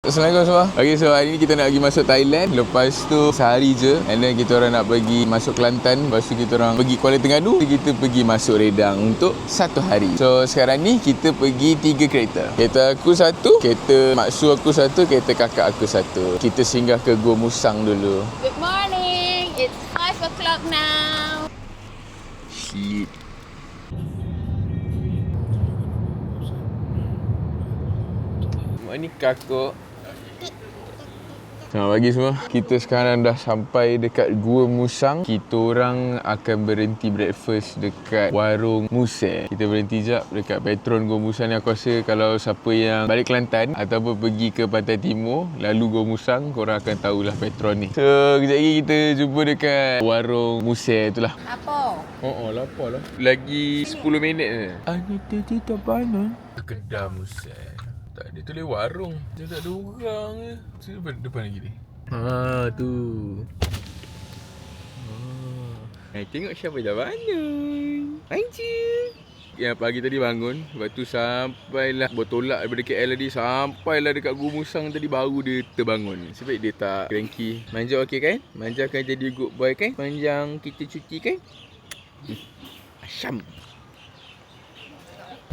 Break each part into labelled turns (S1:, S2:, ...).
S1: Assalamualaikum semua. Okay, so hari ni kita nak pergi masuk Thailand. Lepas tu sehari je, and then kita orang nak pergi masuk Kelantan. Lepas tu kita orang pergi Kuala Terengganu. Kita pergi masuk Redang untuk 1 hari. So sekarang ni kita pergi 3 kereta. Kereta aku 1, kereta mak su aku 1, kereta kakak aku 1. Kita singgah ke Gua Musang dulu.
S2: Good morning. It's 5 o'clock now.
S1: Shit. Mak ni kakak. Selamat pagi semua. Kita sekarang dah sampai dekat Gua Musang. Kita orang akan berhenti breakfast dekat warung Musang. Kita berhenti jap dekat Petron Gua Musang ni. Aku rasa kalau siapa yang balik Kelantan ataupun pergi ke Pantai Timur lalu Gua Musang, korang akan tahulah Petron ni. So kejap lagi kita jumpa dekat warung Musang tu lah.
S2: Apa?
S1: Lapar lah. Lagi 10 minit je. Anita Tita Pana. Kedai Musang. Tak ada, tu lewat warung. Dia tak ada orang je. Sini depan lagi ni. Tu. Tengok siapa dah bangun. Anjir. Yang pagi tadi bangun. Lepas tu sampailah bertolak daripada KL tadi. Sampailah dekat Gua Musang tadi. Baru dia terbangun. Sebab dia tak cranky. Manja okey kan? Manja akan jadi good boy kan? Panjang kita cuti kan? Asyam.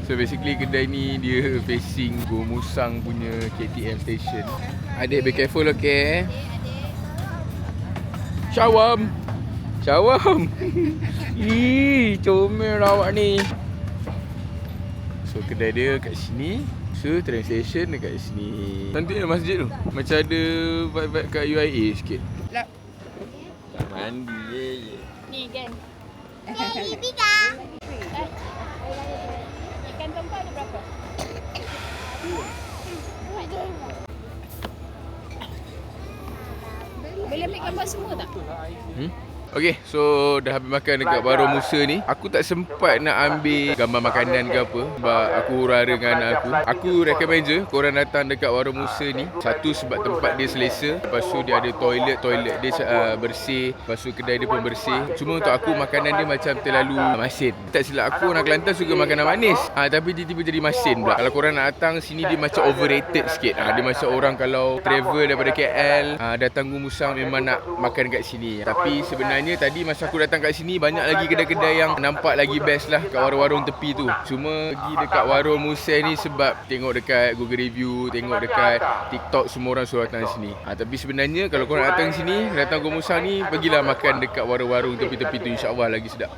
S1: So basically kedai ni dia facing Gua Musang punya KTM station. Adik be careful okay. Syawam. Ih, comel awak ni. So kedai dia kat sini. So train station dekat sini. Cantiknya masjid tu. Macam ada vibe-vibe kat UIA sikit.
S2: Lap.
S1: Tak mandi je.
S2: Ni kan.
S3: Tiga.
S2: Ikan tongkol ada berapa? Boleh ambil gambar semua tak?
S1: Okay, so dah habis makan dekat warung Musa ni. Aku tak sempat nak ambil gambar makanan ke apa sebab aku hura dengan anak aku. Aku recommend je korang datang dekat warung Musa ni. Satu sebab tempat dia selesa. Lepas tu dia ada toilet dia bersih. Lepas tu kedai dia pun bersih. Cuma untuk aku makanan dia macam terlalu masin. Tak silap aku, orang Kelantan suka makanan manis. Tapi tiba-tiba jadi masin pula. Kalau korang nak datang sini dia macam overrated sikit. Dia macam orang kalau travel daripada KL datang Gua Musang memang nak makan kat sini. Tapi sebenarnya tadi masa aku datang kat sini banyak lagi kedai-kedai yang nampak lagi best lah kat warung-warung tepi tu. Cuma pergi dekat warung Musang ni sebab tengok dekat Google Review, tengok dekat TikTok, semua orang suruh datang sini. Tapi sebenarnya kalau korang datang sini, datang Gua Musang ni, pergilah makan dekat warung-warung tepi-tepi tu, insya-Allah lagi sedap.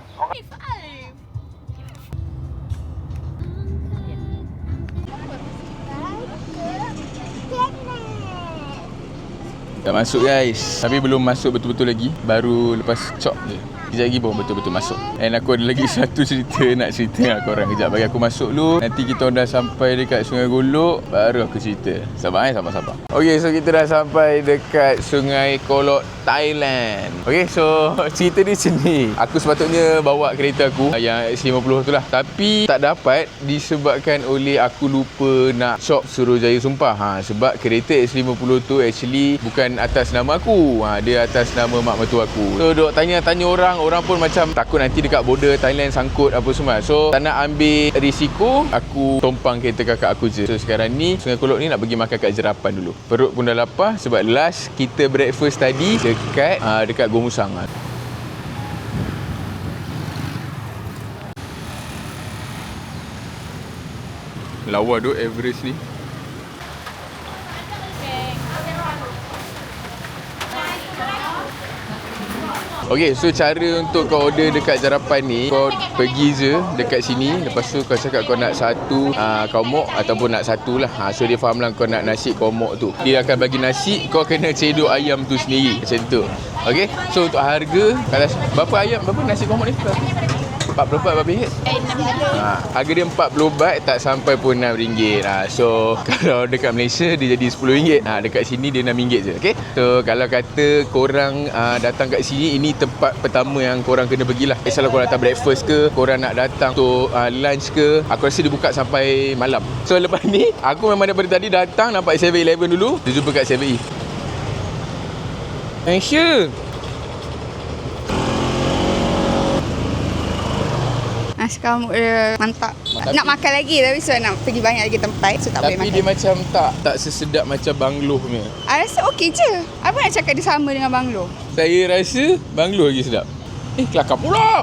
S1: Dah masuk guys. Tapi belum masuk betul-betul lagi. Baru lepas cop je. Kejap lagi pun betul-betul masuk. And aku ada lagi satu cerita nak cerita dengan korang. Kejap bagi aku masuk dulu. Nanti kita dah sampai dekat Sungai Golok, baru aku cerita. Sabar sabar. Okay, so kita dah sampai dekat Sungai Golok, Thailand. Okay, so cerita ni sini. Aku sepatutnya bawa kereta aku yang X50 tu lah. Tapi tak dapat disebabkan oleh aku lupa nak shop Suruhjaya Sumpah. Sebab kereta X50 tu actually bukan atas nama aku. Dia atas nama mak mertua aku. So duk tanya-tanya orang pun macam takut nanti dekat border Thailand sangkut apa semua. So tak nak ambil risiko, aku tompang kereta kakak aku je. So sekarang ni Sungai Golok ni nak pergi makan kat Jerapan dulu. Perut pun dah lapar sebab last kita breakfast tadi dekat Gua Musang. Lawa tu Everest ni. Okay, so cara untuk kau order dekat Jerapan ni, kau pergi je dekat sini. Lepas tu kau cakap kau nak satu kaumok ataupun nak satu lah. So dia faham lah kau nak nasi kaumok tu. Dia akan bagi nasi, kau kena cedok ayam tu sendiri. Macam tu. Okay, so untuk harga, berapa nasi kaumok ni? 44 babi ringgit. Harga dia 40 baht, tak sampai pun RM6. So kalau dekat Malaysia dia jadi RM10. Dekat sini dia RM6 je. Okay? So kalau kata korang datang kat sini, ini tempat pertama yang korang kena pergilah. Kalau korang datang breakfast ke, korang nak datang untuk lunch ke, aku rasa dia buka sampai malam. So lepas ni aku memang daripada tadi datang nampak 7-Eleven dulu. Dia jumpa kat 7E. Aisyah.
S4: Nasi Kamuk dia mantap. Nak makan lagi tapi so nak pergi banyak lagi tempat. So tak boleh
S1: Tapi
S4: makan.
S1: dia macam tak sesedap macam Banglo punya.
S4: I rasa okey je. Apa nak cakap dia sama dengan Banglo?
S1: Saya rasa Banglo lagi sedap. Kelakar pula.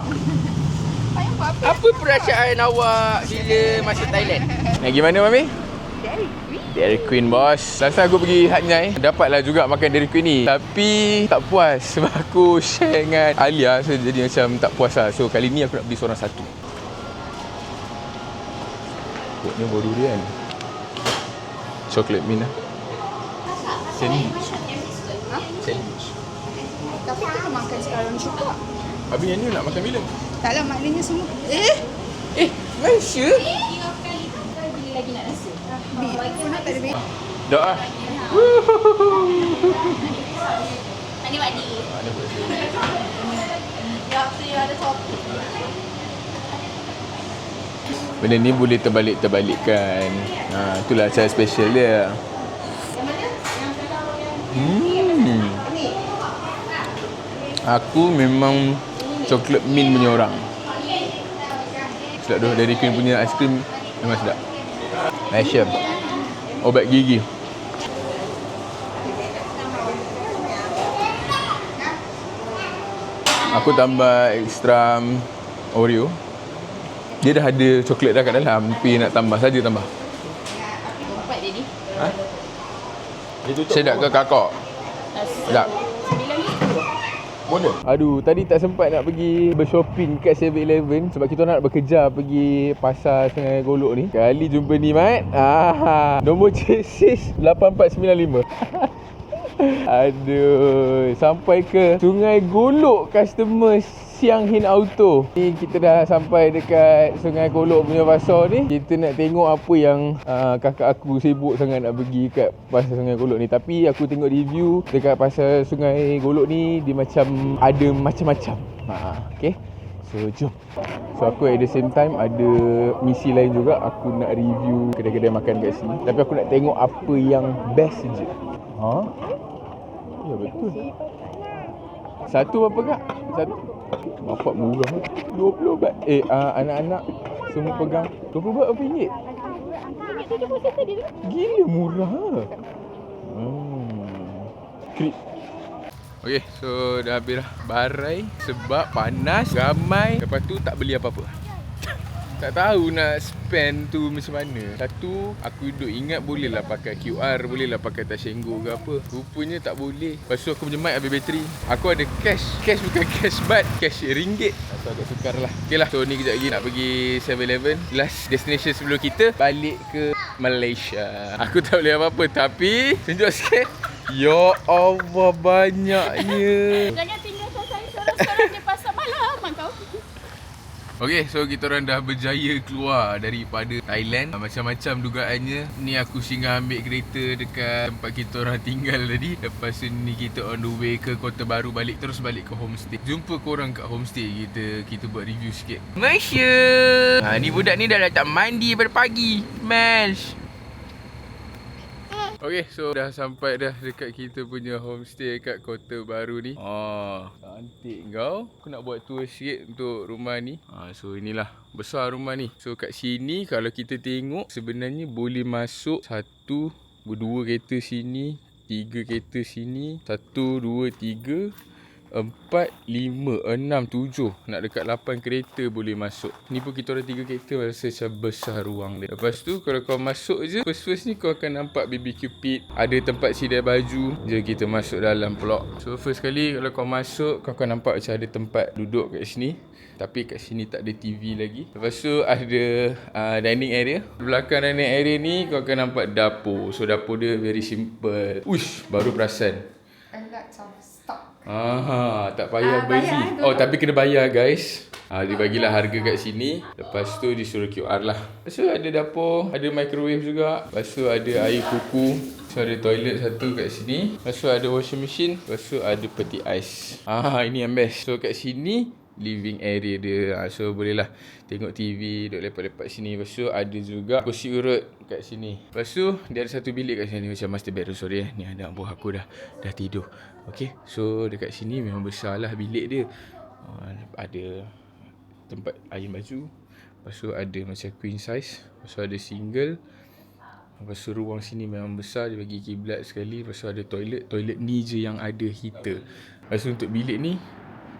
S1: Apa perasaan awak bila masuk Thailand? Nak pergi mana, Mami? Dairy Queen, bos. Last time aku pergi Hat Nyai, dapatlah juga makan Dairy Queen ni. Tapi tak puas sebab aku share dengan Alia, so jadi macam tak puas lah. So kali ni aku nak beli seorang satu. Ni baru durian. Chocolate mint lah. Sandwich. Sandwich.
S4: Tapi kita makan sekarang juga.
S1: Habis yang ni nak makan bila?
S4: Taklah maknanya semua.
S1: Malaysia?
S2: Bila lagi nak rasa?
S4: Nak tak ada beza.
S1: Dah lah.
S2: Mandi-mandi. You ada top.
S1: Benda ni boleh terbalik-terbalikkan. Itulah cara special dia. Aku memang coklat mint punya orang. Sedap tu. Dairy Queen punya aiskrim memang sedap. Malaysia. Obat gigi. Aku tambah extra Oreo. Dia dah ada coklat dah kat dalam. Tapi nak tambah saja tambah.
S2: Tempat dia ni.
S1: Ha? Sedap ke kakak? Sedap. Boleh. Aduh, tadi tak sempat nak pergi bershopping kat 7-Eleven sebab kita nak bekerja pergi pasar Sungai Golok ni. Kali jumpa ni, Mat. Nombor chassis 8495. Aduh, sampai ke Sungai Golok customer Siang Hin Auto. Ni kita dah sampai dekat Sungai Golok punya pasar ni. Kita nak tengok apa yang kakak aku sibuk sangat nak pergi kat pasar Sungai Golok ni. Tapi aku tengok review dekat pasar Sungai Golok ni, dia macam ada macam-macam. Okay, so jom. So aku at the same time ada misi lain juga. Aku nak review kedai-kedai makan kat sini. Tapi aku nak tengok apa yang best je. Ya betul. Satu berapa kak? Satu. Bapak murah. 20 baht. Anak-anak semua pegang 20 baht berapa ringgit? Gila murah. Krip. Okay, so dah habis dah barai sebab panas, ramai. Lepas tu tak beli apa-apa. Tak tahu nak spend tu macam mana. Satu, aku duduk ingat bolehlah pakai QR, bolehlah pakai touch and go ke apa. Rupanya tak boleh. Lepas tu aku punya mic habis bateri. Aku ada cash. Cash bukan cash baht, cash ringgit. So agak sukar lah. Okay lah, so ni kejap lagi nak pergi 7-Eleven. Last destination sebelum kita balik ke Malaysia. Aku tak boleh apa-apa tapi tunjuk sikit. Ya Allah, banyaknya.
S2: Jangan tinggalkan saya seorang-seorang di pasar malam kau.
S1: Okay, so kita orang dah berjaya keluar daripada Thailand. Macam-macam dugaannya. Ni aku singgah ambil kereta dekat tempat kita orang tinggal tadi. Lepas tu ni kita on the way ke Kota Baru, balik terus balik ke homestay. Jumpa korang kat homestay. Kita buat review sikit. Malaysia. Ni budak ni dah datang mandi pada pagi. Smash. Okay, so dah sampai dah dekat kita punya homestay kat Kota Baru ni. Cantik kau. Aku nak buat tour sikit untuk rumah ni. So inilah besar rumah ni. So kat sini kalau kita tengok sebenarnya boleh masuk 1, 2 kereta sini, 3 kereta sini, 1, 2, 3, 4, 5, 6, 7. Nak dekat 8 kereta boleh masuk. Ni pun kita orang 3 kereta, rasa macam besar ruang dia. Lepas tu kalau kau masuk je, first ni kau akan nampak BBQ pit. Ada tempat sidai baju. Je kita masuk dalam pula. So first kali kalau kau masuk, kau akan nampak macam ada tempat duduk kat sini. Tapi kat sini tak ada TV lagi. Lepas tu ada dining area. Belakang dining area ni kau akan nampak dapur. So dapur dia very simple. Uish, baru perasan.
S4: A lot of stock.
S1: Tak payah beli. Tapi kena bayar guys. Dia bagilah harga kat sini. Lepas tu disuruh QR lah. Lepas tu ada dapur, ada microwave juga. Lepas tu ada air kuku. So ada toilet satu kat sini. Lepas tu ada washing machine. Lepas tu ada peti ais. Ini yang best. So kat sini living area dia. So bolehlah tengok TV, duduk lepak-lepak sini. Lepas tu ada juga kursi urut kat sini. Lepas tu dia ada satu bilik kat sini macam master bedroom. Sorry ni anak buah aku dah tidur. Okay, so dekat sini memang besar lah bilik dia. Ada tempat iron baju, Lepas tu ada macam queen size. Lepas tu ada single. Lepas tu ruang sini memang besar. Dia bagi kiblat sekali. Lepas tu ada toilet. Toilet ni je yang ada heater. Lepas tu untuk bilik ni,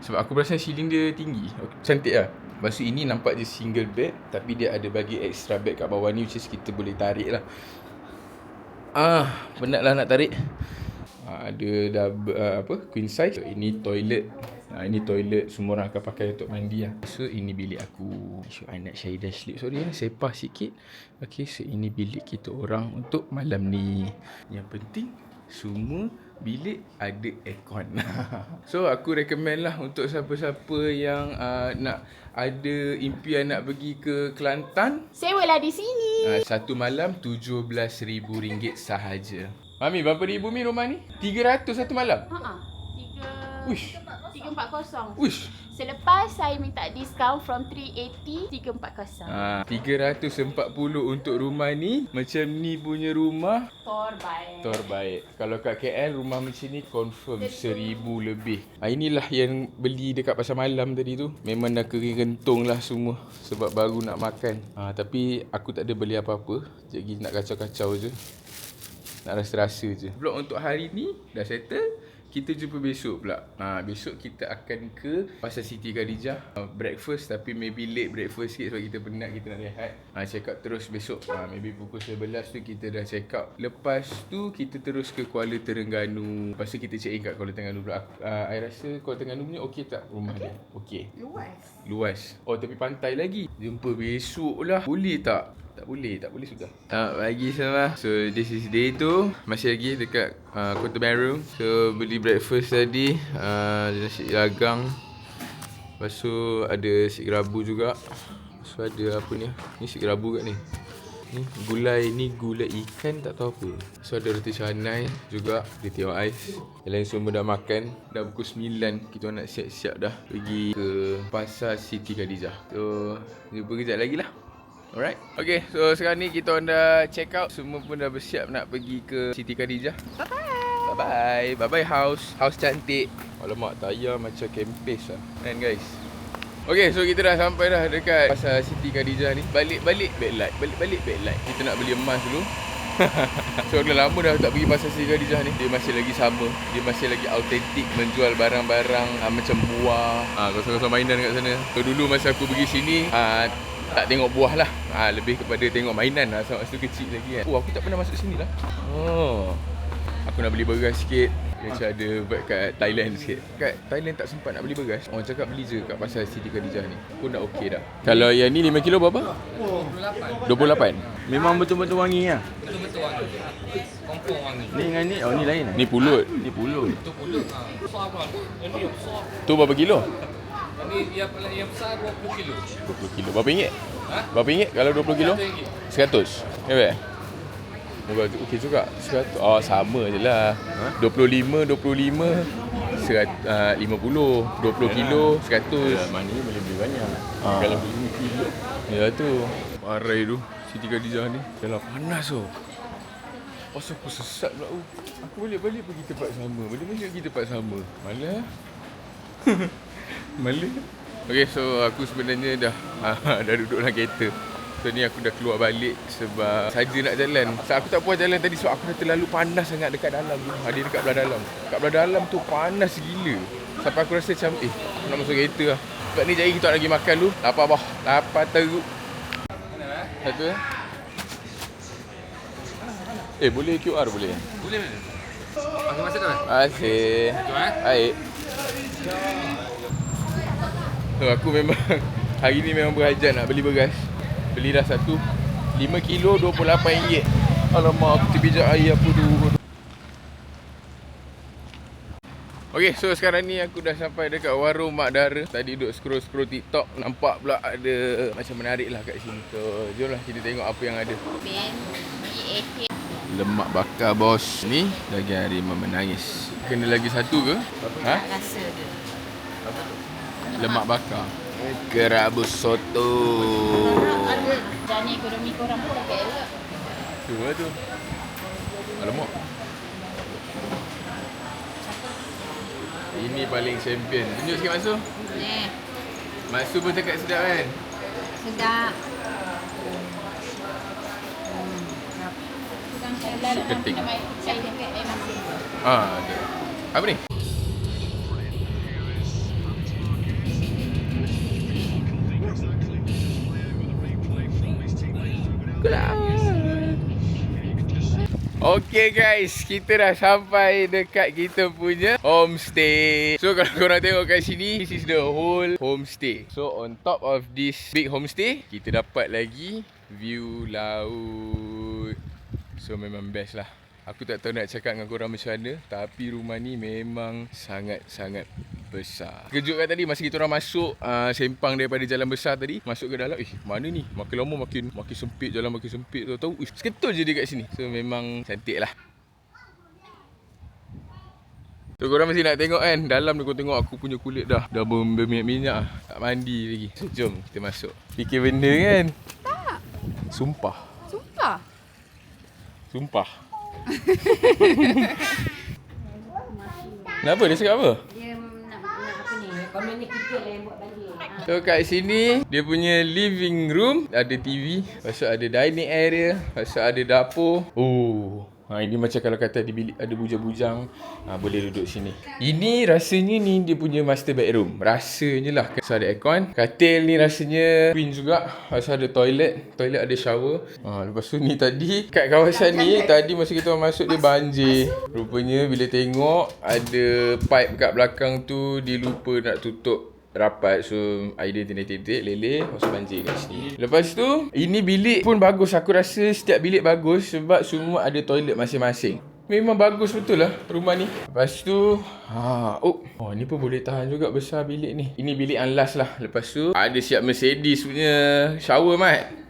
S1: sebab aku perasan ceiling dia tinggi, cantik lah. Lepas tu ini nampak je single bed, tapi dia ada bagi extra bed kat bawah ni, which is kita boleh tarik lah. Penat lah nak tarik. Ada double, queen size. Ini toilet. Ini toilet, semua orang akan pakai untuk mandi lah. So ini bilik aku. So I nak Syahidah sleep. Sorry sepah sikit. Okay, so ini bilik kita orang untuk malam ni. Yang penting semua bilik ada aircon. So aku recommend lah untuk siapa-siapa yang nak ada impian nak pergi ke Kelantan,
S2: Sewalah di sini.
S1: satu malam RM17,000 sahaja. Mami, berapa ribu Mi rumah ni? 300 satu malam? Uish.
S2: 340.
S1: Uish.
S2: Selepas saya minta diskaun from 380, 340.
S1: 340 untuk rumah ni. Macam ni punya rumah
S2: Terbaik.
S1: Kalau kat KL rumah macam ni confirm 1,000 lebih. Inilah yang beli dekat pasar malam tadi tu. Memang dah kering kentung lah semua, sebab baru nak makan. Tapi aku tak ada beli apa-apa. Jadi nak kacau-kacau je, nak rasa-rasa je. Vlog untuk hari ni dah settle. Kita jumpa besok pula. Besok kita akan ke Pasar Siti Khadijah. Breakfast, tapi maybe late breakfast sikit sebab kita penat, kita nak rehat. Check out terus besok. Maybe pukul 11 tu kita dah check out. Lepas tu kita terus ke Kuala Terengganu. Lepas tu kita check in kat Kuala Terengganu pula. I rasa Kuala Terengganu ni okey tak rumah dia? Okey. Luas. Oh, tepi pantai lagi. Jumpa besok lah. Boleh tak? Tak boleh sudah. Pagi semua. So this is day 2. Masih lagi dekat Kota Baru. So beli breakfast tadi, nasi dagang. Lepas tu ada nasi kerabu juga. Lepas tu ada apa ni? Ni nasi kerabu kat ni. Ni gulai ikan tak tahu apa. So ada roti canai juga, dia tengok ais. Yang lain semua dah makan. Dah pukul 9, kita nak siap-siap dah pergi ke Pasar Siti Khadijah. So jumpa kejap lagi lah. Alright. Okay, so sekarang ni kita orang dah check out. Semua pun dah bersiap nak pergi ke Siti Khadijah. Bye-bye. Bye-bye house. House cantik. Alamak, tayar macam kempes lah. Kan guys? Okay, so kita dah sampai dah dekat Pasar Siti Khadijah ni. Balik-balik backlight. Balik-balik backlight. Kita nak beli emas dulu. So dah lama dah tak pergi Pasar Siti Khadijah ni. Dia masih lagi sama. Dia masih lagi autentik, menjual barang-barang macam buah, kosong-kosong mainan kat sana. So dulu masa aku pergi sini, tak tengok buah lah, lebih kepada tengok mainan lah. Masa tu kecil lagi kan. Aku tak pernah masuk sini lah. Aku nak beli beras sikit. Macam ada buat kat Thailand sikit. Kat Thailand tak sempat nak beli beras. Orang cakap beli je kat Pasar Siti Khadijah ni. Pun dah okey dah. Kalau yang ni 5 kilo berapa? 28. Memang betul-betul wangi lah.
S5: Betul-betul wangi. Confirm wangi.
S1: Ni dengan ni, ni lain. Ni pulut. Ni pulut.
S5: Itu pulut. Besar bang. Ini yang besar.
S1: Tu berapa kilo?
S5: Ini yang besar 20 kilo.
S1: 20 kilo. Berapa ringgit? Berapa ringgit kalau 20 kilo? 100. Ya, okey juga. 100. Sama je lah. 25, 50, 50, 20 kilo, 100. Mana ni boleh beli banyak. Kalau beli 5 kilo. Ya tu. Parai tu. Siti Khadijah ni. Yalah panas tu. Pasal aku sesat pula tu. Aku balik pergi tempat sama. Balik pergi tempat sama. Malah. Malah. Okay, so aku sebenarnya dah duduk dalam kereta. So ni aku dah keluar balik sebab saja nak jalan. So aku tak puas jalan tadi sebab aku dah terlalu panas sangat dekat dalam tu. Dia dekat belah dalam. Kat belah dalam tu panas gila. Sampai aku rasa macam aku nak masuk kereta lah. Sebab ni jadi kita nak pergi makan dulu. Lapar bah. Lapar teruk. Satu boleh QR boleh?
S5: Boleh. Okey, masa tu.
S1: Asyik. Baik. So aku memang hari ni memang berhajat nak beli beras. Beli dah satu 5 kilo RM28. Alamak, aku terpijak air apa dulu. Okay, so sekarang ni aku dah sampai dekat warung Mak Dara. Tadi duduk scroll TikTok, nampak pula ada macam menarik lah kat sini. So jomlah kita tengok apa yang ada. Lemak bakar bos. Ni daging harimau menangis. Kena lagi satu ke?
S2: Tak rasa dia.
S1: Lemak bakar. Kerabu soto.
S2: Ada jani ekonomi korang pun tak elok.
S1: Tu lah tu. Alamak. Ini paling champion. Tunjuk sikit Maksud.
S2: Ni.
S1: Maksud pun cakap sedap kan?
S2: Sedap.
S1: Keting.
S2: Saya dekat air masin.
S1: Ada. Apa ni? Okay guys, kita dah sampai dekat kita punya homestay. So kalau korang tengok kat sini, this is the whole homestay. So on top of this big homestay, kita dapat lagi view laut. So memang best lah. Aku tak tahu nak cakap dengan korang macam mana, tapi rumah ni memang sangat-sangat besar. Kejut kan tadi masa kita orang masuk sempang daripada jalan besar tadi, masuk ke dalam, mana ni? Makin lama makin sempit, jalan makin sempit, tahu seketul je dekat sini. So memang cantik lah. So korang mesti nak tengok kan, dalam ni kau tengok aku punya kulit dah berminyak-minyak, tak mandi lagi. So jom kita masuk. Fikir benda kan?
S4: Tak.
S1: Sumpah. Kenapa? Dia cakap apa?
S2: Dia nak apa ni? Komen ni kita yang buat banjir.
S1: So kat sini dia punya living room, ada TV, lepas tu ada dining area, lepas tu ada dapur. Ini macam kalau kata di bilik ada bujang-bujang, boleh duduk sini. Ini rasanya ni dia punya master bedroom. Rasanya lah. So ada aircon. Katil ni rasanya queen juga. Lepas tu ada toilet ada shower. Lepas tu ni tadi kat kawasan ni tadi masa kita masuk dia banjir. Rupanya bila tengok ada pipe kat belakang tu dia lupa nak tutup rapat, so air dia tindik-tindik leleh, lepas tu banjir kat sini. Lepas tu ini bilik pun bagus. Aku rasa setiap bilik bagus sebab semua ada toilet masing-masing. Memang bagus betul lah rumah ni. Lepas tu ni pun boleh tahan juga besar bilik ni. Ini bilik yang last lah. Lepas tu ada siap Mercedes punya shower mat.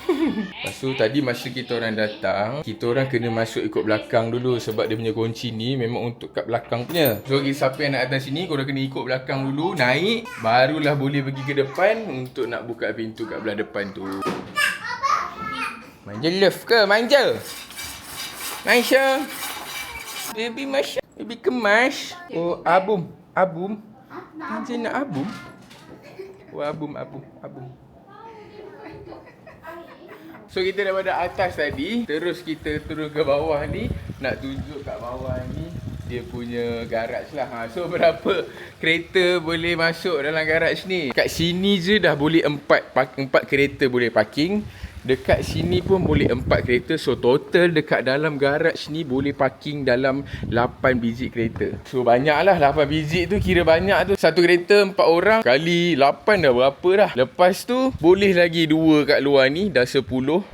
S1: Lepas tu tadi masa kita orang datang, kita orang kena masuk ikut belakang dulu sebab dia punya kunci ni memang untuk kat belakang punya. So siapa yang nak datang sini, korang kena ikut belakang dulu, naik, barulah boleh pergi ke depan untuk nak buka pintu kat belah depan tu. Manja love ke? Manja? Masya? Baby Masya? Baby kemas? Abum? Manja nak abum? Abum. So kita daripada atas tadi, terus kita turun ke bawah ni. Nak tunjuk kat bawah ni dia punya garaj lah. So berapa kereta boleh masuk dalam garaj ni? Kat sini je dah boleh 4 kereta boleh parking. Dekat sini pun boleh 4 kereta. So total dekat dalam garaj ni boleh parking dalam 8 biji kereta. So banyak lah, 8 biji tu kira banyak tu. Satu kereta 4 orang kali 8 dah berapa dah. Lepas tu boleh lagi 2 kat luar ni, dah 10.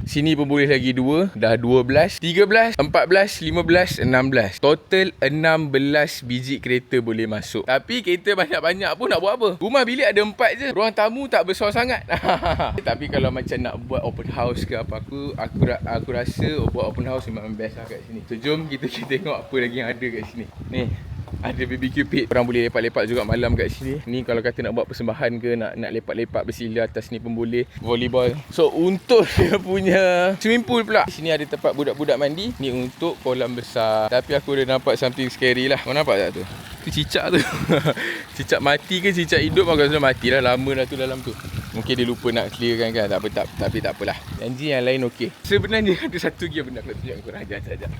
S1: Sini pun boleh lagi 2, dah 12, 13, 14, 15, 16. Total 16 biji kereta boleh masuk. Tapi kereta banyak-banyak pun nak buat apa? Rumah bilik ada 4 je. Ruang tamu tak besar sangat. Tapi kalau macam nak buat open house ke apa, aku rasa buat open house memang best lah kat sini. So jom kita tengok apa lagi yang ada kat sini. Ni ada BBQ pit. Orang boleh lepak-lepak juga malam kat sini. Ni kalau kata nak buat persembahan ke, nak lepak-lepak bersila atas ni pun boleh. Volleyball. So untuk dia punya swimming pool pula, sini ada tempat budak-budak mandi. Ni untuk kolam besar. Tapi aku dah nampak something scary lah. Kau nampak tak tu? Tu cicak tu. Cicak mati ke cicak hidup? Aku rasa mati lah, lama dah tu dalam tu. Mungkin dia lupa nak clearkan kan. Tapi tak apalah. Janji yang lain okey. Sebenarnya ada satu lagi benda aku nak tunjuk korang. Sekejap.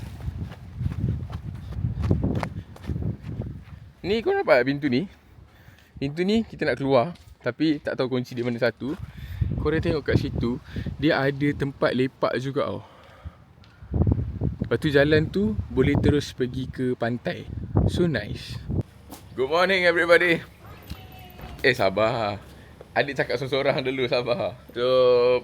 S1: Ni kau nampak pintu ni? Pintu ni kita nak keluar, tapi tak tahu kunci dia mana satu. Korang tengok kat situ, dia ada tempat lepak juga tau. Lepas tu jalan tu boleh terus pergi ke pantai. So nice. Good morning everybody. Sabar. Adik cakap seorang-seorang dulu, sabar. So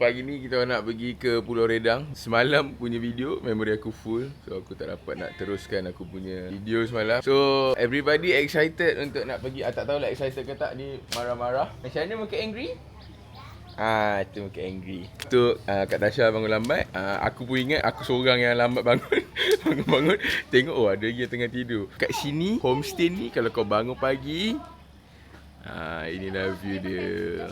S1: pagi ni kita nak pergi ke Pulau Redang. Semalam punya video memori aku full, so aku tak dapat nak teruskan aku punya video semalam. So everybody excited untuk nak pergi. Tak tahulah excited ke tak, dia marah-marah. Macam mana muka angry? Tu muka angry. Tu Kak Tasha bangun lambat. Aku pun ingat aku seorang yang lambat bangun. Bangun tengok ada lagi yang tengah tidur. Kat sini homestay ni kalau kau bangun pagi, inilah view dia.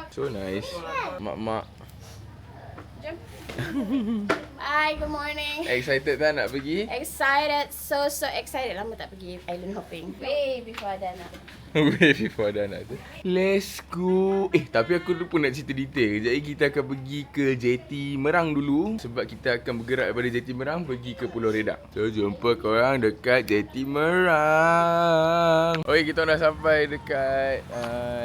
S1: So nice. Mak-mak.
S2: Jom. Hi, good morning.
S1: Excited tak nak pergi?
S2: Excited, so excited. Lama tak pergi island hopping. Way before that nak.
S1: Way before dah nak tu. Let's go. Tapi aku lupa nak cerita detail. Kejap lagi kita akan pergi ke JT Merang dulu. Sebab kita akan bergerak daripada JT Merang pergi ke Pulau Redak. So jumpa korang dekat JT Merang. Okay, kita dah sampai dekat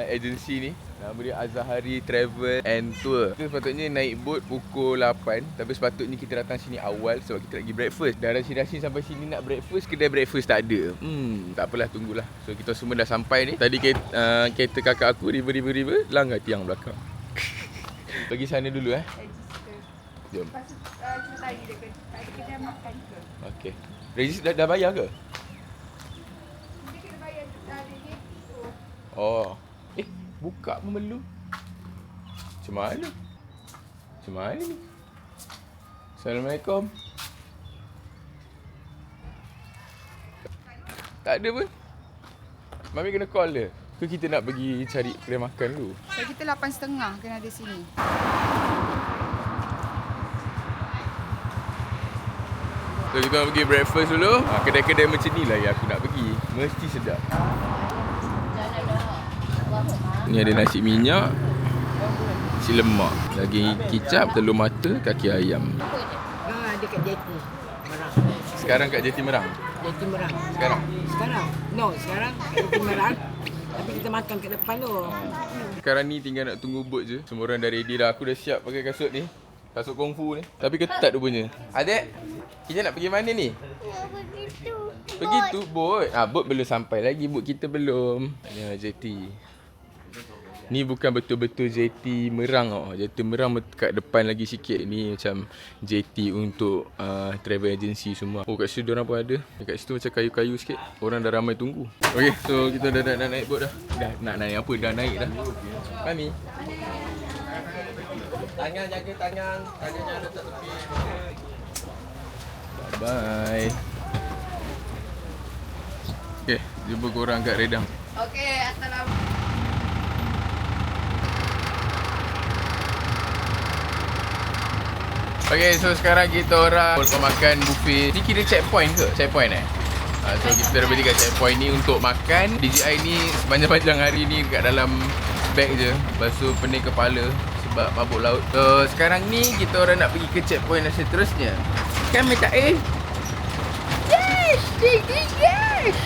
S1: agensi ni. Nama dia Azahari Travel and Tour. Kita sepatutnya naik boat pukul 8. Tapi sepatutnya kita datang sini awal sebab kita nak pergi breakfast. Dah rasi-rasi sampai sini nak breakfast, kedai breakfast tak ada. Tak apalah, tunggulah. So kita semua dah sampai ni. Tadi kereta kakak aku river langgar tiang belakang. Pergi sana dulu Jom.
S4: Lepas tu cerita lagi dia ada kedai makan ke?
S1: Okay. Register dah bayar ke?
S4: Dia kena bayar dia tu.
S1: Oh. Buka pun belum. Macam mana ni? Assalamualaikum. Tak ada pun. Mami kena call dia. Ke kita nak pergi cari kedai makan dulu?
S4: So kita 8.30 kena ada sini.
S1: So kita nak pergi breakfast dulu. Kedai-kedai macam ni lah yang aku nak pergi. Mesti sedap. Ni ada nasi minyak, nasi lemak, daging kicap, telur mata, kaki ayam.
S6: Dekat JT Merang.
S1: Sekarang kat JT Merang?
S6: JT Merang.
S1: Sekarang?
S6: Sekarang kat JT Merang. Tapi kita makan kat depan tu.
S1: Sekarang ni tinggal nak tunggu boat je. Semua orang dah ready dah. Aku dah siap pakai kasut ni. Kasut kungfu ni. Tapi ketat rupanya. Adik, kita nak pergi mana ni? Pergi tu boat. Boat belum sampai lagi. Boat kita belum. Ni JT. Ni bukan betul-betul JT Merang tau. JT Merang kat depan lagi sikit. Ni macam JT untuk travel agency semua. Oh, kat situ diorang pun ada. Dekat situ macam kayu-kayu sikit. Orang dah ramai tunggu. Okay, so kita dah naik boat dah. Dah nak naik apa? Dah naik dah. Mami.
S5: Tangan, jaga tangan. Tangannya letak tepi.
S1: Bye. Okay, jumpa korang kat Redang.
S4: Okey, assalamualaikum.
S1: Okay, so sekarang kita orang makan buffet. Ni kira checkpoint ke? Checkpoint so kita dah beli kat checkpoint ni untuk makan. DJI ni sepanjang-panjang hari ni kat dalam bag je. Lepas tu pening kepala sebab mabuk laut. So sekarang ni kita orang nak pergi ke checkpoint yang seterusnya. Kan minta Yes! Yes!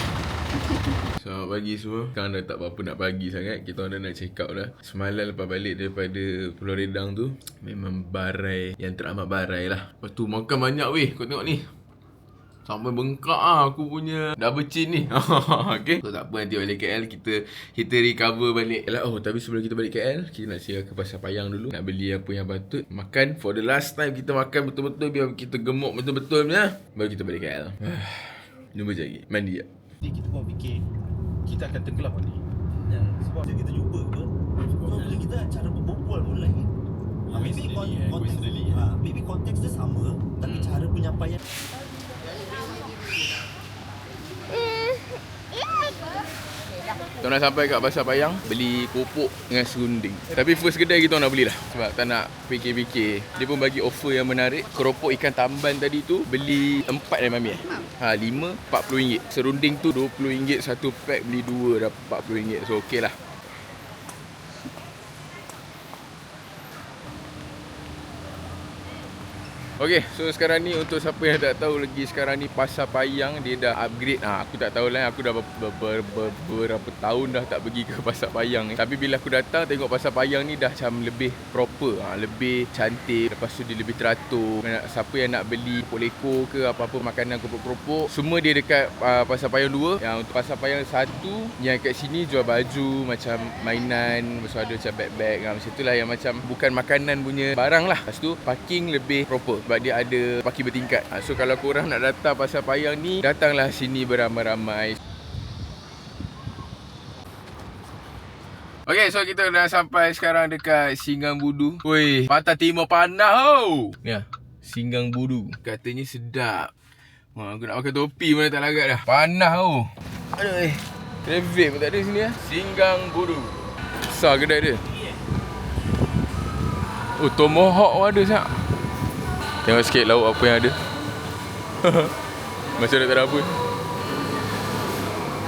S1: Selamat pagi semua. Sekarang dah tak apa-apa nak pagi sangat. Kita orang dah nak check out dah. Semalam lepas balik daripada Pulau Redang tu, memang barai yang teramat barai lah. Lepas tu makan banyak weh. Kau tengok ni. Sampai bengkak aku punya double chin ni. Okay. So tak apa, nanti balik KL kita recover balik. Tapi sebelum kita balik KL, kita nak share ke Pasar Payang dulu. Nak beli apa yang patut. Makan for the last time, kita makan betul-betul biar kita gemuk betul-betul punya. Baru kita balik KL. Jumpa je lagi. Mandi tak?
S7: Kita buat fikir kita akan tenggelam ni. Sebab kita jumpa bila kita cara berbual pun lain. Maybe konteks dia sama, tapi cara penyampaian.
S1: Kita nak sampai kat Pasar Payang, beli keropok dengan serunding. Tapi first kedai kita nak beli lah. Sebab tak nak fikir-fikir. Dia pun bagi offer yang menarik. Keropok ikan tamban tadi tu, beli 4 Mami 5, RM40. Serunding tu RM20 satu pack, beli 2 dah RM40. So okey lah. Okay, so sekarang ni untuk siapa yang tak tahu lagi, sekarang ni Pasar Payang dia dah upgrade. Aku tak tahulah, aku dah beberapa tahun dah tak pergi ke Pasar Payang ni. Tapi bila aku datang tengok Pasar Payang ni dah macam lebih proper, lebih cantik. Lepas tu dia lebih teratur. Siapa yang nak beli leko ke apa-apa makanan keropok-keropok, semua dia dekat Pasar Payang 2. Yang untuk Pasar Payang 1 yang kat sini jual baju, macam mainan, lepas tu ada macam bag-bag, macam itulah yang macam bukan makanan punya barang lah. Lepas tu parking lebih proper sebab dia ada parking bertingkat. So kalau korang nak datang Pasar Payang ni, datanglah sini beramai-ramai. Okay, so kita dah sampai sekarang dekat Singgang Budu. Woi, Pantai Timur panas tau. Ni lah, Singgang Budu. Katanya sedap. Aku nak pakai topi mana tak larat dah. Panas tau. Aduh, traffic pun tak ada sini lah. Singgang Budu. Besar kedai dia. Oh, tomahawk pun ada sangat. Tengok sikit lauk apa yang ada. Macam tak ada apa.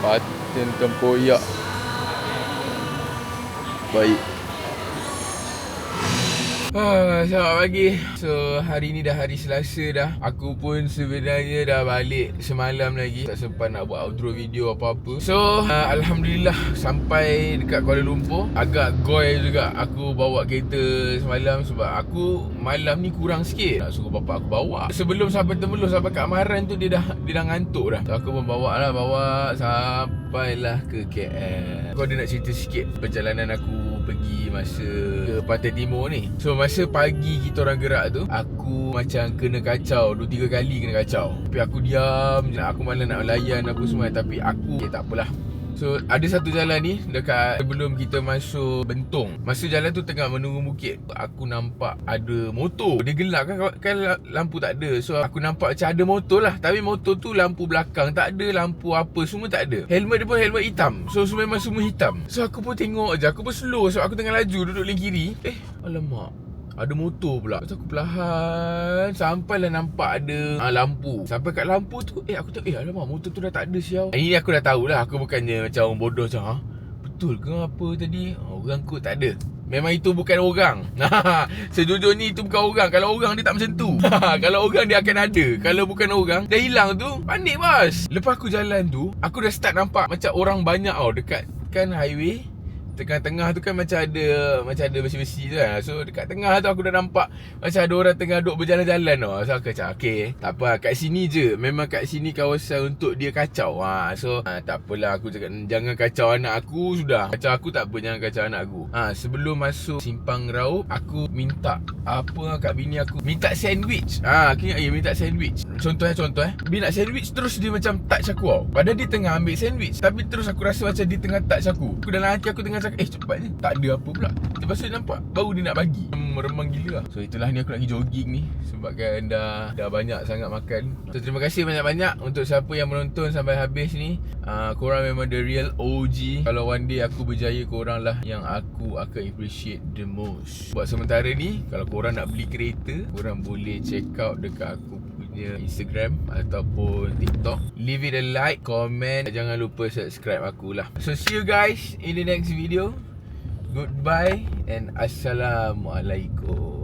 S1: Patin tempoyak. Baik. Selamat pagi. So hari ni dah hari Selasa dah. Aku pun sebenarnya dah balik semalam lagi. Tak sempat nak buat outro video apa-apa. So Alhamdulillah sampai dekat Kuala Lumpur. Agak goy juga aku bawa kereta semalam sebab aku malam ni kurang sikit. Nak suruh bapak aku bawa. Sebelum sampai Temerloh, sampai kat Amaran tu dia dah ngantuk dah. So aku pun bawa sampailah ke KL. Aku ada nak cerita sikit perjalanan aku pergi masa ke Pantai Timur ni. So masa pagi kita orang gerak tu, aku macam kena kacau 2-3 kali kena kacau. Tapi aku diam je, aku malah nak layan apa semua. Tapi aku tak apalah. So ada satu jalan ni dekat sebelum kita masuk Bentong. Masa jalan tu tengah menurun bukit, aku nampak ada motor. Dia gelap kan lampu tak ada. So aku nampak macam ada motor lah. Tapi motor tu lampu belakang tak ada, lampu apa semua tak ada. Helmet dia pun helmet hitam. So memang semua hitam. So aku pun tengok je, aku pun slow. So aku tengah laju duduk lane kiri. Alamak, ada motor pula. So aku perlahan sampailah nampak ada lampu. Sampai kat lampu tu aku tengok, alamak, motor tu dah tak ada siau. Ini aku dah tahulah. Aku bukannya macam orang bodoh macam betul ke apa tadi? Orang kot tak ada. Memang itu bukan orang. Sejujurnya itu bukan orang. Kalau orang dia tak macam tu. Kalau orang dia akan ada. Kalau bukan orang dah hilang tu, panik bos. Lepas aku jalan tu, aku dah start nampak macam orang banyak dekat kan highway. Tengah-tengah tu kan macam ada besi-besi tu kan. So dekat tengah tu aku dah nampak macam ada orang tengah duk berjalan-jalan tau. So aku macam okay, tak apa, kat sini je. Memang kat sini kawasan untuk dia kacau. So tak apalah, aku cakap jangan kacau anak aku sudah. Kacau aku tak apa, jangan kacau anak aku. Sebelum masuk Simpang Raup, aku minta apa kat bini aku, minta sandwich. Aku ingat minta sandwich. Contoh bini nak sandwich, terus dia macam touch aku tau. Padahal dia tengah ambil sandwich, tapi terus aku rasa macam dia tengah touch aku. Aku dalam hati aku tengah cakap cepatnya, tak ada apa pula. Lepas tu dia nampak baru dia nak bagi. Meremang gila lah. So itulah ni aku nak pergi jogging ni sebab kan dah banyak sangat makan. So terima kasih banyak-banyak untuk siapa yang menonton sampai habis ni. Korang memang the real OG. Kalau one day aku berjaya, korang lah yang aku akan appreciate the most. Buat sementara ni, kalau korang nak beli kereta, korang boleh check out dekat aku punya Instagram ataupun TikTok. Leave it a like, comment, jangan lupa subscribe aku lah. So see you guys in the next video. Goodbye and Assalamualaikum.